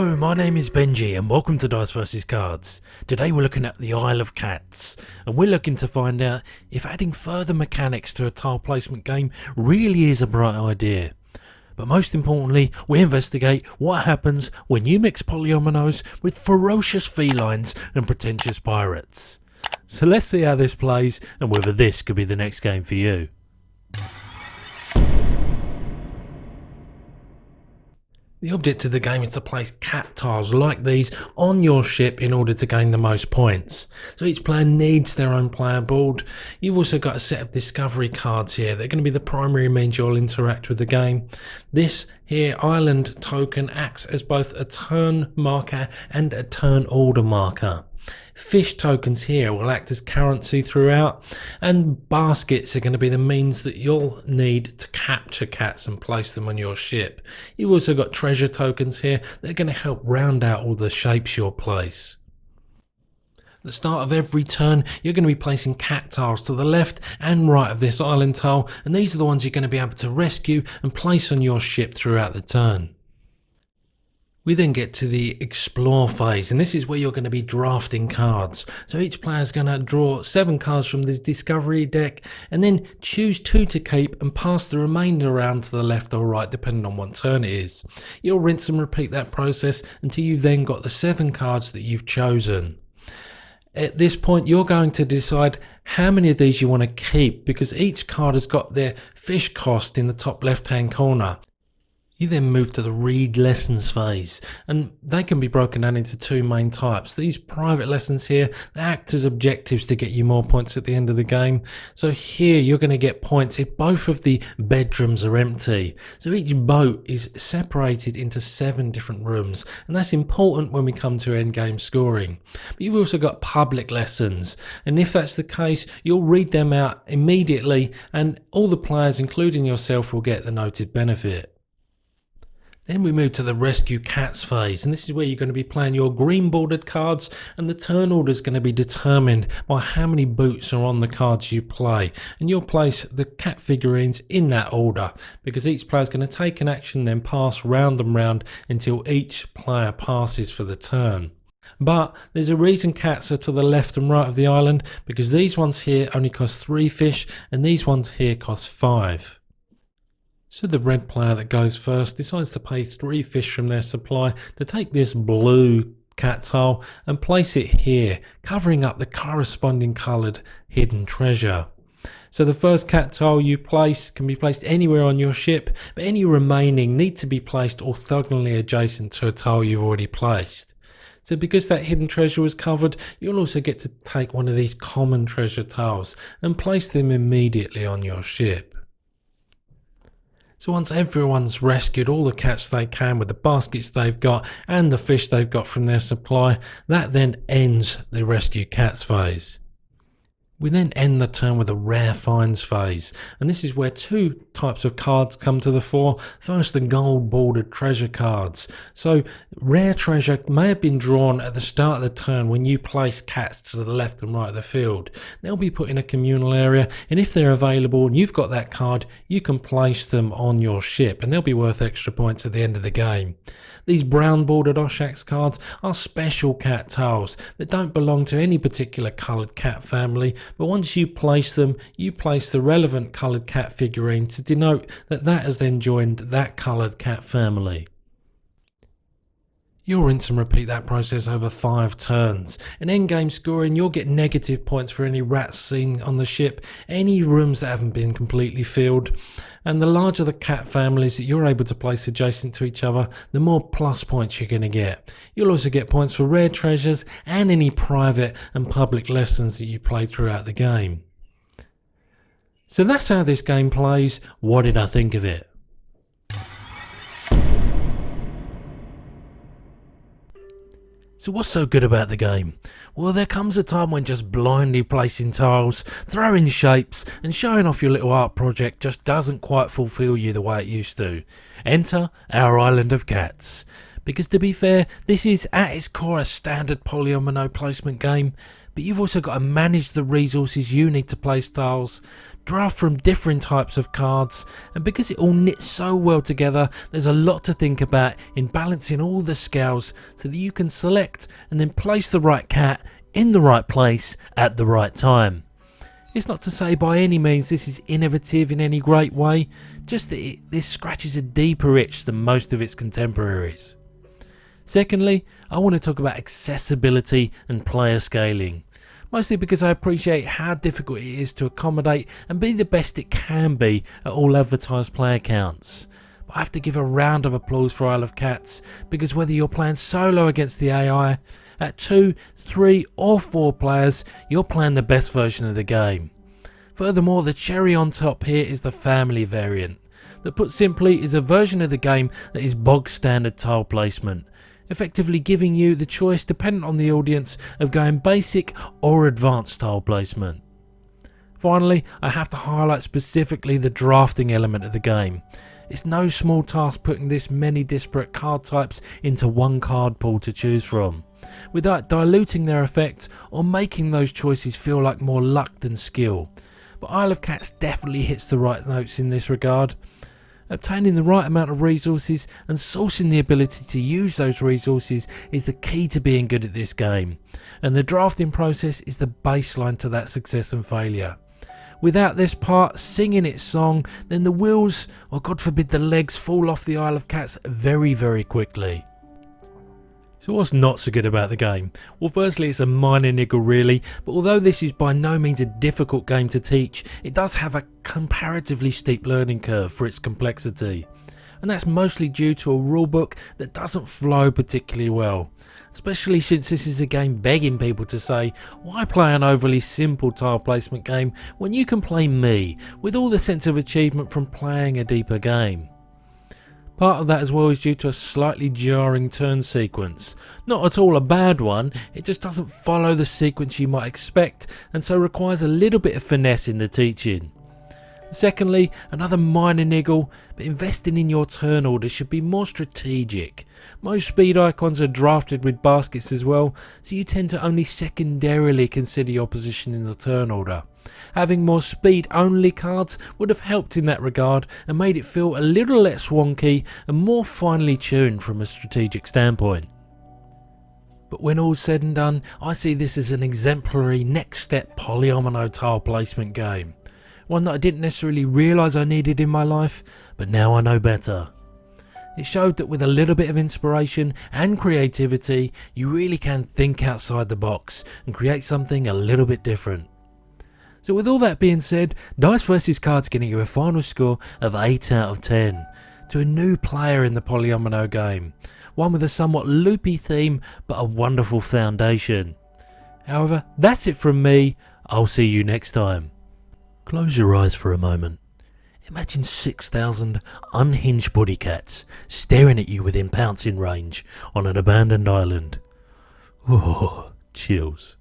Hello, my name is Benji and welcome to Dice vs Cards. Today we're looking at the Isle of Cats and we're looking to find out if adding further mechanics to a tile placement game really is a bright idea. But most importantly, we investigate what happens when you mix polyominoes with ferocious felines and pretentious pirates. So let's see how this plays and whether this could be the next game for you. The object of the game is to place cat tiles like these on your ship in order to gain the most points. So each player needs their own player board. You've also got a set of discovery cards here. They're going to be the primary means you'll interact with the game. This here island token acts as both a turn marker and a turn order marker. Fish tokens here will act as currency throughout, and baskets are going to be the means that you'll need to capture cats and place them on your ship. You've also got treasure tokens here that are going to help round out all the shapes you'll place. At the start of every turn, you're going to be placing cat tiles to the left and right of this island tile, and these are the ones you're going to be able to rescue and place on your ship throughout the turn. We then get to the explore phase, and this is where you're going to be drafting cards. So each player is going to draw 7 cards from the discovery deck and then choose 2 to keep and pass the remainder around to the left or right depending on what turn it is. You'll rinse and repeat that process until you've then got the 7 cards that you've chosen. At this point, you're going to decide how many of these you want to keep because each card has got their fish cost in the top left hand corner. You then move to the read lessons phase, and they can be broken down into 2 main types. These private lessons here, they act as objectives to get you more points at the end of the game. So here you're going to get points if both of the bedrooms are empty. So each boat is separated into 7 different rooms, and that's important when we come to end game scoring. But you've also got public lessons, and if that's the case, you'll read them out immediately, and all the players, including yourself, will get the noted benefit. Then we move to the rescue cats phase, and this is where you're going to be playing your green bordered cards, and the turn order is going to be determined by how many boots are on the cards you play, and you'll place the cat figurines in that order because each player is going to take an action then pass round and round until each player passes for the turn. But there's a reason cats are to the left and right of the island, because these ones here only cost 3 fish and these ones here cost 5. So the red player that goes first decides to pay 3 fish from their supply to take this blue cat tile and place it here, covering up the corresponding coloured hidden treasure. So the first cat tile you place can be placed anywhere on your ship, but any remaining need to be placed orthogonally adjacent to a tile you've already placed. So because that hidden treasure was covered, you'll also get to take one of these common treasure tiles and place them immediately on your ship. So once everyone's rescued all the cats they can with the baskets they've got and the fish they've got from their supply, that then ends the rescue cats phase. We then end the turn with a rare finds phase, and this is where 2 types of cards come to the fore. First, the gold bordered treasure cards. So rare treasure may have been drawn at the start of the turn when you place cats to the left and right of the field. They'll be put in a communal area, and if they're available and you've got that card, you can place them on your ship and they'll be worth extra points at the end of the game. These brown bordered Oshax cards are special cat tiles that don't belong to any particular coloured cat family, but once you place them, you place the relevant coloured cat figurine to denote that that has then joined that coloured cat family. You'll rinse and repeat that process over 5 turns. In endgame scoring, you'll get negative points for any rats seen on the ship, any rooms that haven't been completely filled, and the larger the cat families that you're able to place adjacent to each other, the more plus points you're going to get. You'll also get points for rare treasures and any private and public lessons that you play throughout the game. So that's how this game plays. What did I think of it? So what's so good about the game? Well, there comes a time when just blindly placing tiles, throwing shapes and showing off your little art project just doesn't quite fulfill you the way it used to. Enter our island of cats. Because to be fair, this is at its core a standard polyomino placement game, but you've also got to manage the resources you need to place tiles, draft from different types of cards, and because it all knits so well together, there's a lot to think about in balancing all the scales so that you can select and then place the right cat in the right place at the right time. It's not to say by any means this is innovative in any great way, just that this scratches a deeper itch than most of its contemporaries. Secondly, I want to talk about accessibility and player scaling, mostly because I appreciate how difficult it is to accommodate and be the best it can be at all advertised player counts. But I have to give a round of applause for Isle of Cats, because whether you're playing solo against the AI, at 2, 3 or 4 players, you're playing the best version of the game. Furthermore, the cherry on top here is the family variant, that put simply is a version of the game that is bog standard tile placement, effectively giving you the choice dependent on the audience of going basic or advanced tile placement. Finally, I have to highlight specifically the drafting element of the game. It's no small task putting this many disparate card types into one card pool to choose from, without diluting their effect or making those choices feel like more luck than skill. But Isle of Cats definitely hits the right notes in this regard. Obtaining the right amount of resources and sourcing the ability to use those resources is the key to being good at this game, and the drafting process is the baseline to that success and failure. Without this part singing its song, then the wheels, or God forbid the legs, fall off the Isle of Cats very quickly. So what's not so good about the game? Well, firstly, it's a minor niggle really, but although this is by no means a difficult game to teach, it does have a comparatively steep learning curve for its complexity. And that's mostly due to a rulebook that doesn't flow particularly well, especially since this is a game begging people to say, why play an overly simple tile placement game when you can play me, with all the sense of achievement from playing a deeper game. Part of that as well is due to a slightly jarring turn sequence. Not at all a bad one, it just doesn't follow the sequence you might expect, and so requires a little bit of finesse in the teaching. Secondly, another minor niggle, but investing in your turn order should be more strategic. Most speed icons are drafted with baskets as well, so you tend to only secondarily consider your position in the turn order. Having more speed only cards would have helped in that regard and made it feel a little less wonky and more finely tuned from a strategic standpoint. But when all's said and done, I see this as an exemplary next step polyomino tile placement game. One that I didn't necessarily realise I needed in my life, but now I know better. It showed that with a little bit of inspiration and creativity, you really can think outside the box and create something a little bit different. So with all that being said, Dice vs Cards getting you a final score of 8 out of 10 to a new player in the polyomino game, one with a somewhat loopy theme but a wonderful foundation. However, that's it from me. I'll see you next time. Close your eyes for a moment. Imagine 6,000 unhinged body cats staring at you within pouncing range on an abandoned island. Oh, chills.